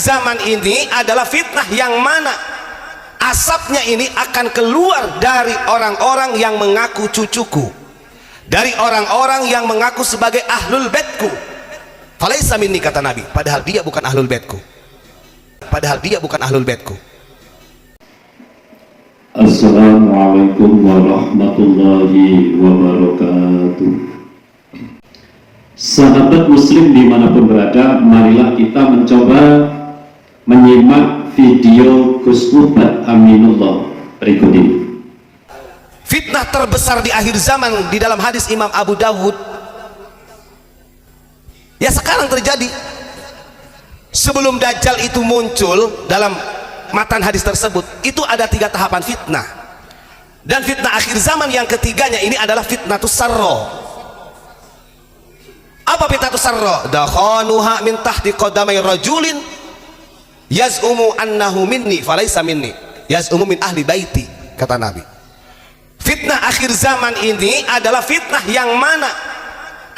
zaman ini adalah fitnah yang mana asapnya ini akan keluar dari orang-orang yang mengaku cucuku, dari orang-orang yang mengaku sebagai ahlul baitku. Falaisa minni, kata Nabi, padahal dia bukan ahlul baitku, padahal dia bukan ahlul baitku. Assalamualaikum warahmatullahi wabarakatuh. Sahabat muslim dimanapun berada, marilah kita mencoba menyimak video Gus Ubat Aminullah berikut ini. Fitnah terbesar di akhir zaman di dalam hadis Imam Abu Dawud ya sekarang terjadi. Sebelum Dajjal itu muncul, dalam matan hadis tersebut itu ada 3 tahapan fitnah, dan fitnah akhir zaman yang ketiganya ini adalah fitnatus sarro. Apa fitnatus sarro? Dakhanuha min tahti qadamai rajulin yaz'umu annahu minni falaysa minni, yaz'umu min ahli baiti, kata Nabi. Fitnah akhir zaman ini adalah fitnah yang mana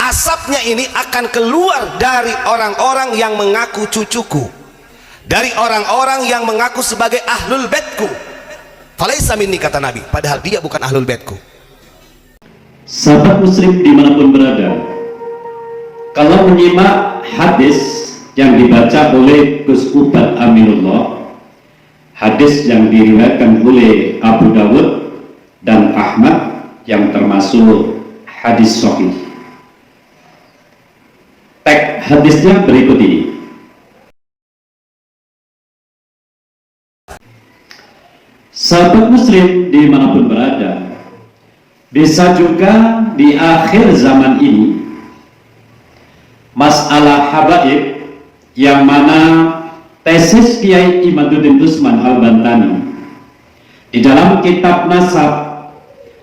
asapnya ini akan keluar dari orang-orang yang mengaku cucuku, dari orang-orang yang mengaku sebagai ahlul baitku. Falaysa minni, kata Nabi, padahal dia bukan ahlul baitku. Sahabat muslim dimanapun berada, kalau menyimak hadis yang dibaca oleh Gus Ubat Aminullah, hadis yang diriwayatkan oleh Abu Dawud dan Ahmad yang termasuk hadis sahih. Teks hadisnya berikut ini. Sahabat muslim dimanapun berada, bisa juga di akhir zaman ini masalah habaib, yang mana tesis Kiai Imaduddin Usman Al-Bantani di dalam kitab Nasab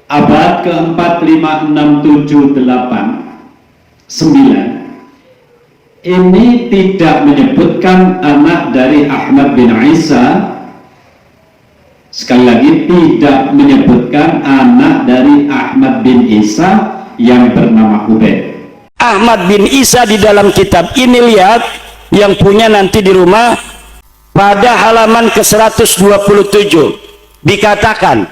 abad ke-4, 5, 6, 7, 8, 9 ini tidak menyebutkan anak dari Ahmad bin Isa. Sekali lagi, tidak menyebutkan anak dari Ahmad bin Isa yang bernama Ubaid. Ahmad bin Isa di dalam kitab ini, lihat yang punya nanti di rumah, pada halaman ke-127 dikatakan,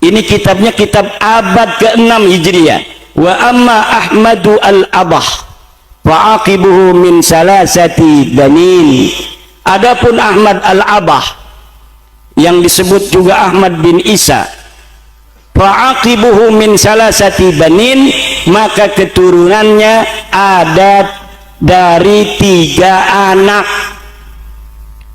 ini kitabnya kitab abad ke-6 Hijriah, wa amma Ahmadu al-Abah fa'aqibuhu min salasati banin. Adapun Ahmad al-Abah yang disebut juga Ahmad bin Isa, fa'aqibuhu min salasati banin, maka keturunannya ada dari 3 anak.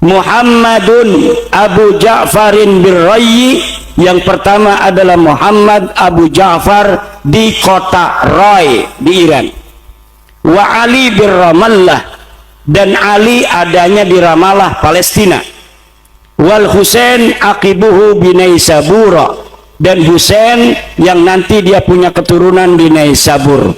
Muhammadun Abu Ja'farin bin Rayyi, yang pertama adalah Muhammad Abu Ja'far di kota Ray di Iran. Wa Ali bin Ramallah, dan Ali adanya di Ramallah Palestina. Wal Husain aqibuhu binaisabura, dan Husain yang nanti dia punya keturunan di Naisabur.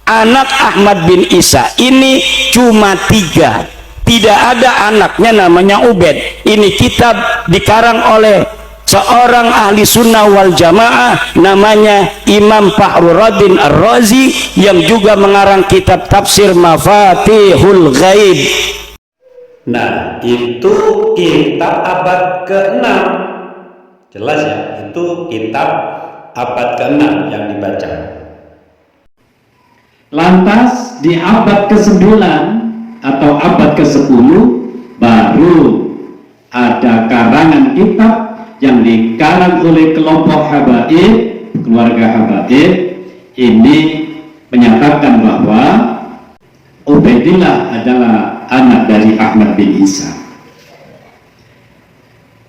Anak Ahmad bin Isa ini cuma 3, tidak ada anaknya namanya Ubaid. Ini kitab dikarang oleh seorang ahli sunnah wal jamaah, namanya Imam Fakhruddin Ar-Razi, yang juga mengarang kitab tafsir Mafatihul Ghaib. Nah, itu kitab abad ke-6. Jelas ya, itu kitab abad ke-6 yang dibaca. Lantas di abad ke-9 atau abad ke-10 baru ada karangan kitab yang dikarang oleh kelompok habaib, keluarga habaib. Ini menyatakan bahwa Ubaidillah adalah anak dari Ahmad bin Isa.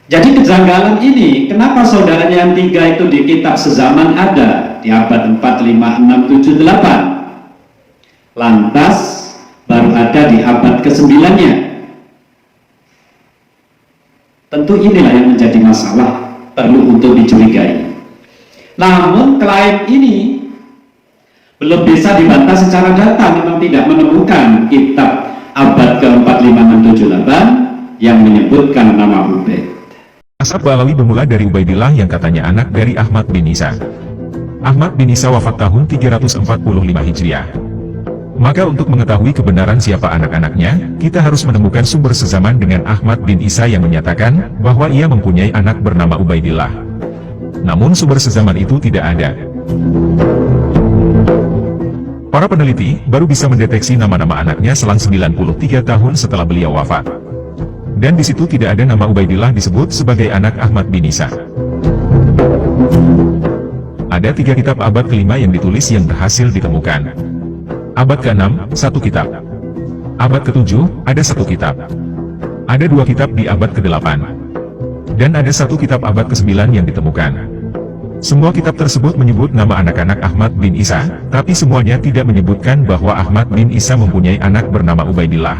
Jadi kejanggalan ini, kenapa saudaranya yang 3 itu di kitab sezaman ada di abad 4, 5, 6, 7, 8, lantas baru ada di abad ke-9-nya? Tentu inilah yang menjadi masalah, perlu untuk dicurigai. Namun klaim ini belum bisa dibantah secara data, memang tidak menemukan kitab abad ke-4, 5, 6, 7, 8 yang menyebutkan nama Ubaid. Nasab Balawi bermula dari Ubaidillah yang katanya anak dari Ahmad bin Isa. Ahmad bin Isa wafat tahun 345 Hijriah. Maka untuk mengetahui kebenaran siapa anak-anaknya, kita harus menemukan sumber sezaman dengan Ahmad bin Isa yang menyatakan bahwa ia mempunyai anak bernama Ubaidillah. Namun sumber sezaman itu tidak ada. Para peneliti baru bisa mendeteksi nama-nama anaknya selang 93 tahun setelah beliau wafat. Dan di situ tidak ada nama Ubaidillah disebut sebagai anak Ahmad bin Isa. Ada 3 kitab abad ke-5 yang ditulis yang berhasil ditemukan. Abad ke-6, 1 kitab. Abad ke-7, ada 1 kitab. Ada 2 kitab di abad ke-8. Dan ada 1 kitab abad ke-9 yang ditemukan. Semua kitab tersebut menyebut nama anak-anak Ahmad bin Isa, tapi semuanya tidak menyebutkan bahwa Ahmad bin Isa mempunyai anak bernama Ubaidillah.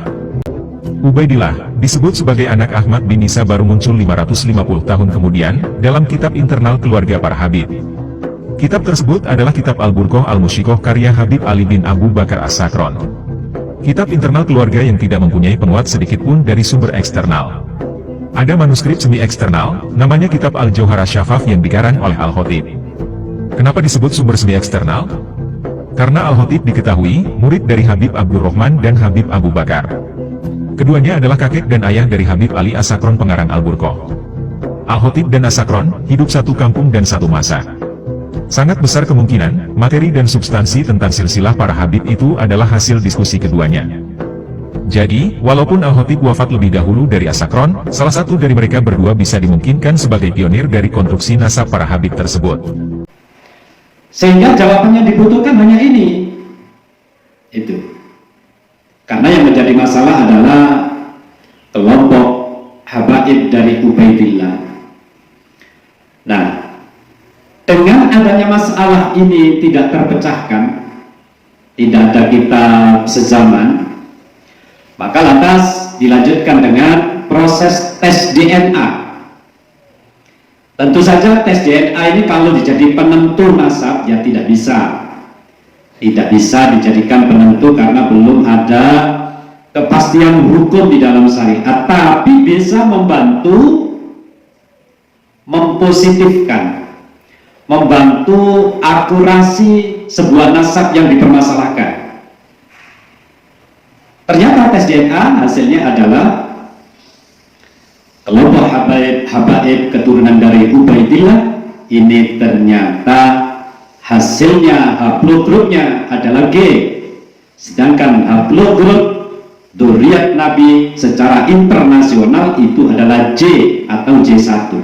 Ubaidillah disebut sebagai anak Ahmad bin Isa baru muncul 550 tahun kemudian dalam kitab internal keluarga para Habib. Kitab tersebut adalah kitab Al-Burqah Al-Mushikoh karya Habib Ali bin Abu Bakar As-Sakron. Kitab internal keluarga yang tidak mempunyai penguat sedikit pun dari sumber eksternal. Ada manuskrip semi-eksternal, namanya kitab Al-Jauhar Syafaf yang dikarang oleh Al-Khatib. Kenapa disebut sumber semi-eksternal? Karena Al-Khatib diketahui murid dari Habib Abdurrahman dan Habib Abu Bakar. Keduanya adalah kakek dan ayah dari Habib Ali As-Sakron pengarang Al-Burqah. Al-Khatib dan As-Sakron hidup satu kampung dan satu masa. Sangat besar kemungkinan, materi dan substansi tentang silsilah para Habib itu adalah hasil diskusi keduanya. Jadi, walaupun Al-Khatib wafat lebih dahulu dari As-Sakron, salah satu dari mereka berdua bisa dimungkinkan sebagai pionir dari konstruksi nasab para Habib tersebut. Sehingga jawabannya dibutuhkan hanya ini. Itu. Karena yang menjadi masalah adalah kelompok habaib dari Ubaidillah. Nah, dengan adanya masalah ini tidak terpecahkan, tidak ada kitab sezaman, maka lantas dilanjutkan dengan proses tes DNA. Tentu saja tes DNA ini kalau dijadi penentu nasab ya tidak bisa dijadikan penentu karena belum ada kepastian hukum di dalam syariat, tapi bisa membantu mempositifkan, membantu akurasi sebuah nasab yang dipermasalahkan. Ternyata tes DNA hasilnya adalah kelompok habaib keturunan dari Ubaidillah ini ternyata hasilnya haplogrupnya adalah G, sedangkan haplogrup dzurriyyat Nabi secara internasional itu adalah J atau J1.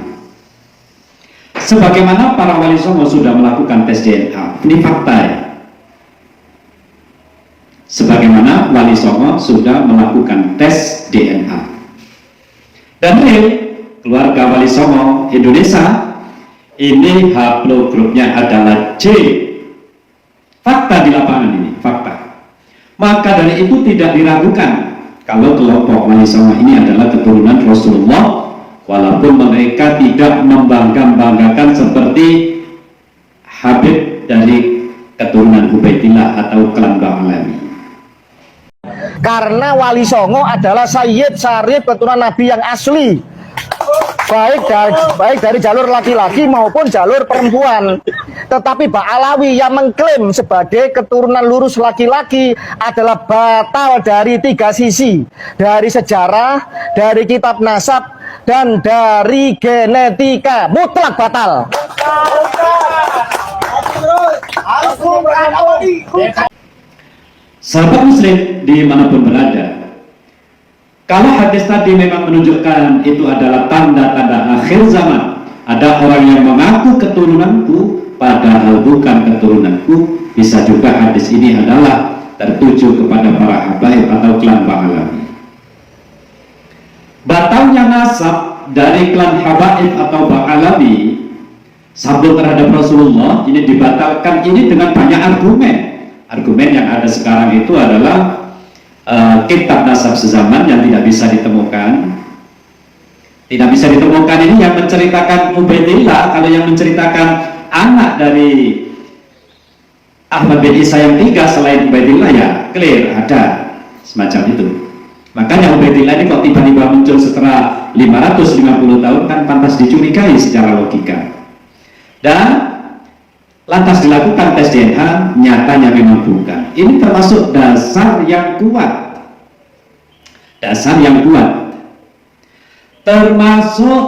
Sebagaimana para wali songo sudah melakukan tes DNA, ini fakta ya. Sebagaimana wali songo sudah melakukan tes DNA. Dan keluarga wali songo Indonesia ini haplogrupnya adalah J. Fakta di lapangan ini, fakta. Maka dari itu tidak diragukan kalau kelompok wali songo ini adalah keturunan Rasulullah, walaupun mereka tidak membangga-banggakan seperti Habib dari keturunan Ubaidillah atau klan Ba'alawi. Karena wali songo adalah sayyid syarif keturunan Nabi yang asli, baik dari jalur laki-laki maupun jalur perempuan. Tetapi Ba'alawi yang mengklaim sebagai keturunan lurus laki-laki adalah batal dari 3 sisi, dari sejarah, dari kitab nasab, dan dari genetika, mutlak batal. Sahabat muslim dimanapun berada, kalau hadis tadi memang menunjukkan itu adalah tanda-tanda akhir zaman, ada orang yang mengaku keturunanku padahal bukan keturunanku, bisa juga hadis ini adalah tertuju kepada para habaib atau klan Ba'alawi. Batalnya nasab dari klan habaib atau Ba'alawi sambung terhadap Rasulullah ini dibatalkan ini dengan banyak argumen. Argumen yang ada sekarang itu adalah kitab nasab sezaman yang tidak bisa ditemukan. Tidak bisa ditemukan ini yang menceritakan Ubaidillah. Kalau yang menceritakan anak dari Ahmad bin Isa yang 3 selain Ubaidillah ya clear ada semacam itu. Makanya Ubaidillah ini kok tiba-tiba muncul setelah 550 tahun kan pantas dicurigai secara logika. Dan lantas dilakukan tes DNA, nyatanya memang bukan. Ini termasuk dasar yang kuat. Dasar yang kuat. Termasuk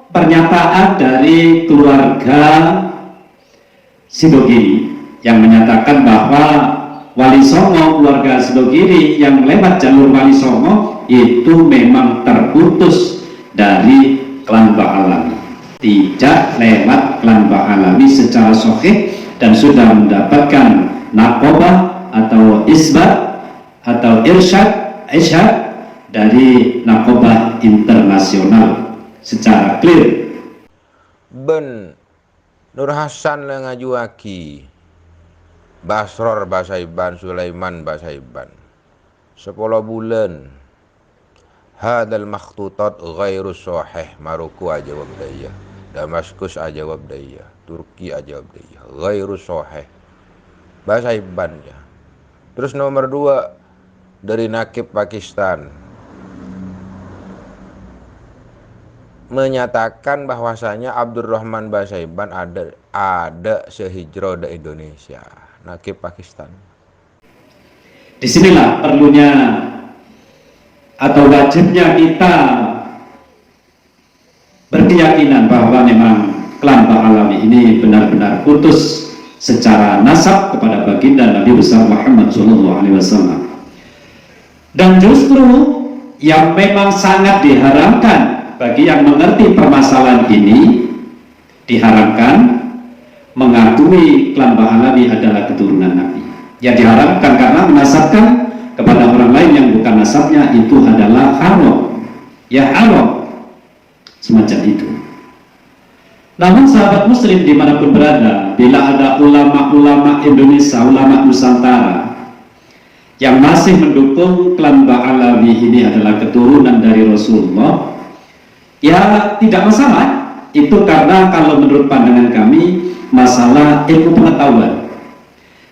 pernyataan dari keluarga Sidogiri yang menyatakan bahwa Wali Songo, keluarga Sidogiri yang lewat jalur Wali Songo itu memang terputus dari klan Ba'alawi, tidak lewat klan Ba'alawi secara sahih dan sudah mendapatkan nakobah atau isbat atau irsyad dari nakobah internasional secara clear. Ben Nur Hasan le ngajuaki Basror Basaiban Sulaiman Basaiban 10 bulan hadal makhtutat ghairu sahih. Maroko aja jawab daya, Damaskus aja jawab daya, Turki aja jawab daya, ghairu sahih Basaiban ya. Terus nomor 2 dari Nakib Pakistan menyatakan bahwasanya Abdurrahman Basaiban ada sehijrah di Indonesia. Nakib Pakistan. Disinilah perlunya atau wajibnya kita berkeyakinan bahwa memang klan Ba'alawi ini benar-benar putus secara nasab kepada baginda Nabi besar Muhammad SAW. Dan justru yang memang sangat diharamkan bagi yang mengerti permasalahan ini, diharamkan mengakui klan Ba'alawi adalah keturunan Nabi. Ya diharapkan karena menasabkan kepada orang lain yang bukan nasabnya itu adalah haram. Ya haram. Semacam itu. Namun sahabat muslim dimanapun berada, bila ada ulama-ulama Indonesia, ulama Nusantara yang masih mendukung klan Ba'alawi ini adalah keturunan dari Rasulullah, ya tidak masalah. Itu karena kalau menurut pandangan kami masalah ilmu pengetahuan.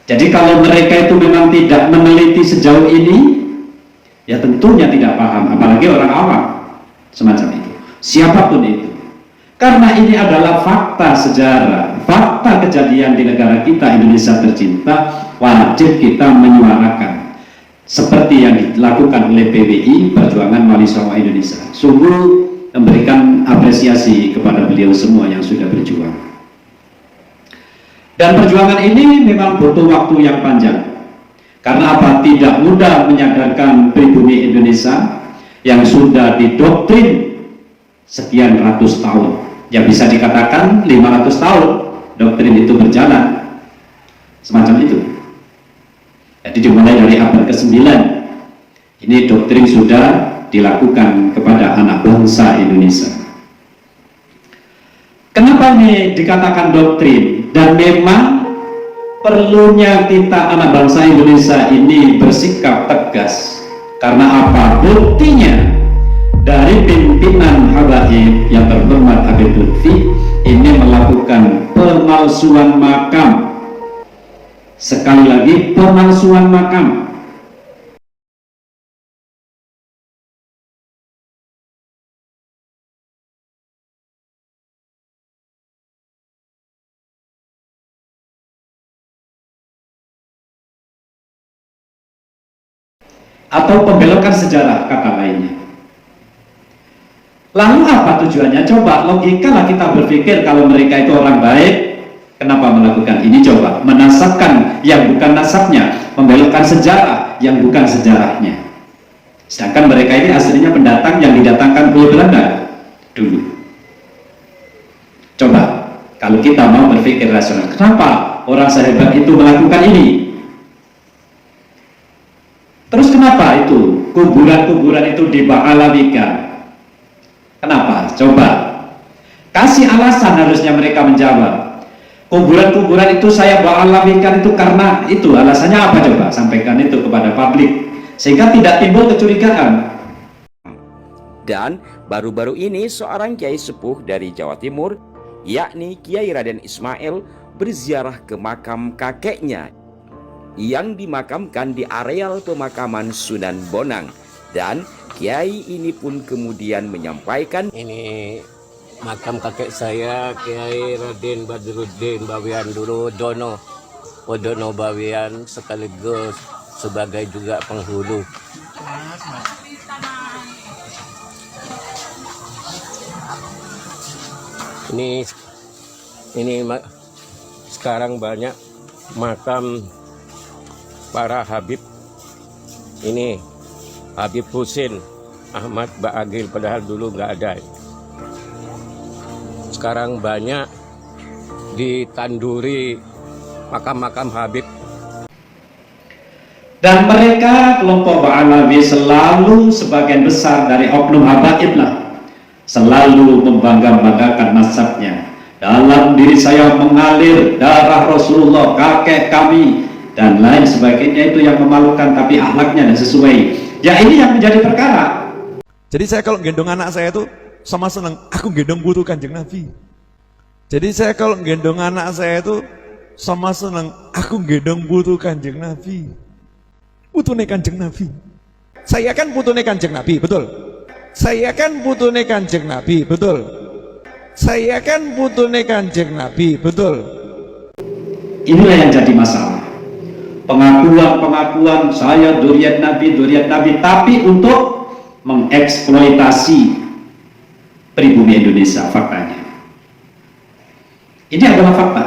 Jadi kalau mereka itu memang tidak meneliti sejauh ini, ya tentunya tidak paham, apalagi orang awam semacam itu, siapapun itu. Karena ini adalah fakta sejarah, fakta kejadian di negara kita Indonesia tercinta, wajib kita menyuarakan seperti yang dilakukan oleh PWI Perjuangan Wali Songo Indonesia. Sungguh memberikan apresiasi kepada beliau semua yang sudah berjuang. Dan perjuangan ini memang butuh waktu yang panjang. Karena apa? Tidak mudah menyadarkan pribumi Indonesia yang sudah didoktrin sekian ratus tahun. Ya bisa dikatakan 500 tahun doktrin itu berjalan. Semacam itu. Jadi dimulai dari abad ke-9. Ini doktrin sudah dilakukan kepada anak bangsa Indonesia. Kenapa ini dikatakan doktrin? Dan memang perlunya kita anak bangsa Indonesia ini bersikap tegas. Karena apa? Buktinya dari pimpinan Habaib yang terhormat Habib Lutfi ini melakukan pemalsuan makam. Sekali lagi pemalsuan makam. Atau pembelokan sejarah kata lainnya. Lalu apa tujuannya? Coba logikalah kita berpikir kalau mereka itu orang baik, kenapa melakukan ini? Coba menasabkan yang bukan nasabnya, membelokkan sejarah yang bukan sejarahnya. Sedangkan mereka ini aslinya pendatang yang didatangkan oleh Belanda dulu. Coba kalau kita mau berpikir rasional, kenapa orang sehebat itu melakukan ini? Terus kenapa itu kuburan-kuburan itu diba'alawikan? Kenapa? Coba kasih alasan, harusnya mereka menjawab. Kuburan-kuburan itu saya ba'alawikan itu karena itu, alasannya apa? Coba sampaikan itu kepada publik sehingga tidak timbul kecurigaan. Dan baru-baru ini seorang kiai sepuh dari Jawa Timur, yakni Kiai Raden Ismail, berziarah ke makam kakeknya yang dimakamkan di areal pemakaman Sunan Bonang. Dan kiai ini pun kemudian menyampaikan, Ini makam kakek saya Kiai Raden Badruddin Bawian dulu Dono Bawian, sekaligus sebagai juga penghulu. Ini sekarang banyak makam para Habib. Ini Habib Husin Ahmad Ba'agil, padahal dulu nggak ada. Sekarang banyak ditanduri makam-makam Habib. Dan mereka kelompok Ba'alawi selalu sebagian besar dari oknum habaib lah, selalu membangga-banggakan nasabnya. Dalam diri saya mengalir darah Rasulullah, kakek kami, dan lain sebagainya. Itu yang memalukan, tapi akhlaknya dan sesuai. Ya, ini yang menjadi perkara. Jadi saya kalau gendong anak saya itu sama senang, aku gendong putu Kanjeng Nabi. Jadi saya kalau gendong anak saya itu sama senang, aku gendong putu Kanjeng Nabi. Putune Kanjeng Nabi. Saya kan putune Kanjeng Nabi, betul. Saya kan putune Kanjeng Nabi, betul. Saya kan putune Kanjeng Nabi, betul. Inilah yang jadi masalah. Pengakuan saya durian Nabi, tapi untuk mengeksploitasi pribumi Indonesia, faktanya. Ini adalah fakta.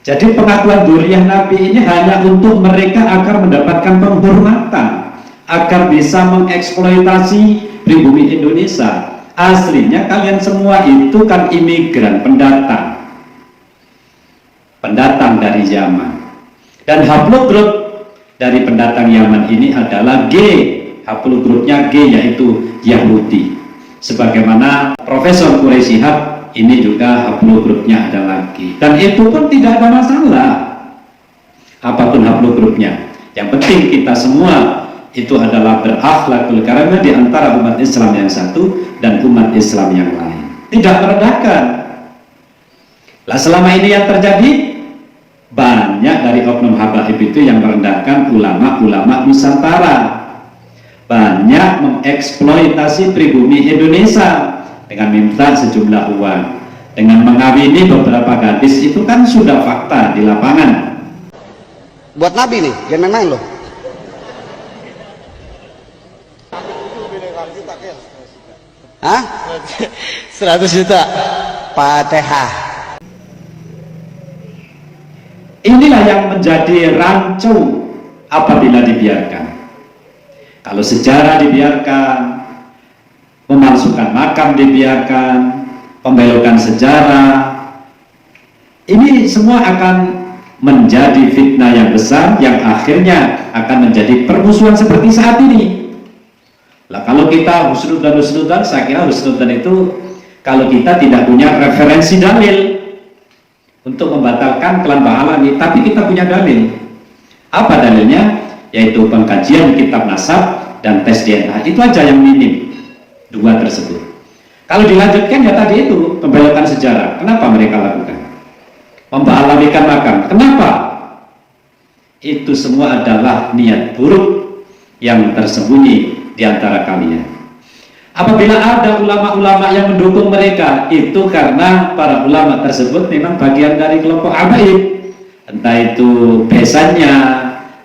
Jadi pengakuan durian Nabi ini hanya untuk mereka agar mendapatkan penghormatan, agar bisa mengeksploitasi pribumi Indonesia. Aslinya kalian semua itu kan imigran, pendatang dari Yaman. Dan haplogrup dari pendatang Yaman ini adalah G, haplogrupnya G, yaitu Yahudi. Sebagaimana Profesor Quraisy Shihab, ini juga haplogrupnya adalah G. Dan itu pun tidak ada masalah, apapun haplogrupnya. Yang penting kita semua itu adalah berakhlakul karimah di antara umat Islam yang satu dan umat Islam yang lain. Tidak merendahkan. Lah selama ini yang terjadi, banyak dari oknum habaib itu yang merendahkan ulama-ulama Nusantara, banyak mengeksploitasi pribumi Indonesia dengan minta sejumlah uang, dengan mengawini beberapa gadis. Itu kan sudah fakta di lapangan. Buat Nabi nih, jangan main-main loh. Hah? 100 juta Fatihah. Inilah yang menjadi rancu apabila dibiarkan. Kalau sejarah dibiarkan, memalsukan makam dibiarkan, pembelokan sejarah, ini semua akan menjadi fitnah yang besar yang akhirnya akan menjadi permusuhan seperti saat ini. Lah kalau kita husnudan, saya kira husnudan itu kalau kita tidak punya referensi dalil untuk membatalkan kelan Ba'alawi, tapi kita punya dalil. Apa dalilnya? Yaitu pengkajian kitab nasab dan tes DNA. Itu aja yang minim, dua tersebut. Kalau dilanjutkan ya tadi itu pembelokan sejarah. Kenapa mereka lakukan? Memba'alawikan makam. Kenapa? Itu semua adalah niat buruk yang tersembunyi di antara kalian. Apabila ada ulama-ulama yang mendukung mereka, itu karena para ulama tersebut memang bagian dari kelompok habaib. Entah itu besannya,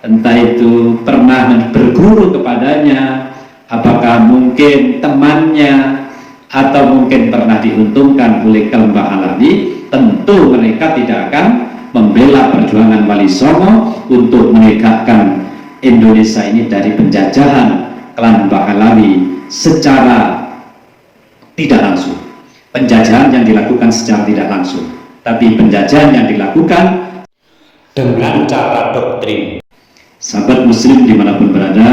entah itu pernah berguru kepadanya, apakah mungkin temannya, atau mungkin pernah diuntungkan oleh kaum Ba'alawi. Tentu mereka tidak akan membela perjuangan Wali Songo untuk menegakkan Indonesia ini dari penjajahan klan Ba'alawi secara tidak langsung. Penjajahan yang dilakukan secara tidak langsung, tapi penjajahan yang dilakukan dengan cara doktrin. Sahabat muslim dimanapun berada,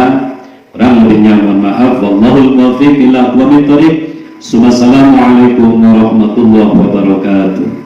kurang lebihnya mohon maaf. Wallahul muwaffiq ila aqwamit thoriq. Assalamualaikum warahmatullahi wabarakatuh.